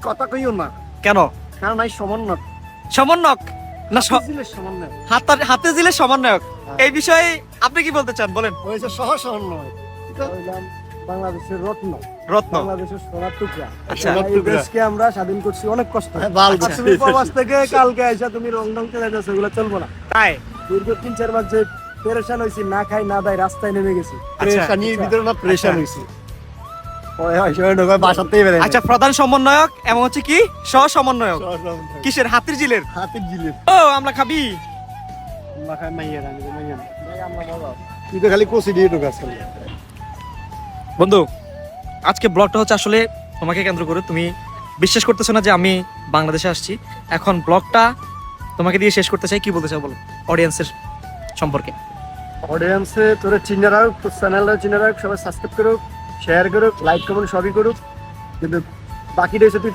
কথা কইও না, কেন? কারণ নাই সমন্বয়, সমন্বয়ক না সমন্বয় হাতে দিলে সমন্বয়ক, এই বিষয়ে আপনি কি বলতে চান বলেন? হয়েছে সহ সমন্বয়। বাংলাদেশের রত্ন, রত্ন। বাংলাদেশের সোনার টুকরা। আচ্ছা। এই দেশকে আমরা স্বাধীন করছি অনেক কষ্ট। আচ্ছা। তুমি প্রবাস থেকে কালকে আইসা তুমি রং ঢং চলে যাচ্ছ, এগুলো চলবো না। তাই দীর্ঘ 3-4 মাস যে পেরেশান হয়েছি, না খাই না দাই রাস্তায় নেমে গেছি। প্রেশানির ভিতরে না প্রেশান হয়েছি। বাসাতেই বেড়ে আচ্ছা, প্রধান সমন্বয়ক এবং হচ্ছে কি সহ সমন্বয়ক কিসের? হাতির জিলের। হাতের জিলে ও আমরা খাবি। মাখায় মাইয়া রানি মাইয়া ভাই, আমরা মজা তুই তো খালি কোসি দিয়ে ঢোকাস খালি। বন্ধু, আজকে ব্লগটা হচ্ছে আসলে তোমাকে কেন্দ্র করে। তুমি বিশ্বাস করতেছো না যে আমি বাংলাদেশে আসছি। এখন ব্লগটা তোমাকে দিয়ে শেষ করতে চাই। কি বলতে চাও বলো অডিয়েন্সের সম্পর্কে? অডিয়েন্সে তোরা চিনে রাখ, তোর চ্যানেলটা চিনে রাখ, সবাই সাবস্ক্রাইব করুক, শেয়ার করুক, লাইক কমেন্ট সবই করুক, কিন্তু বাকিটা হচ্ছে তুই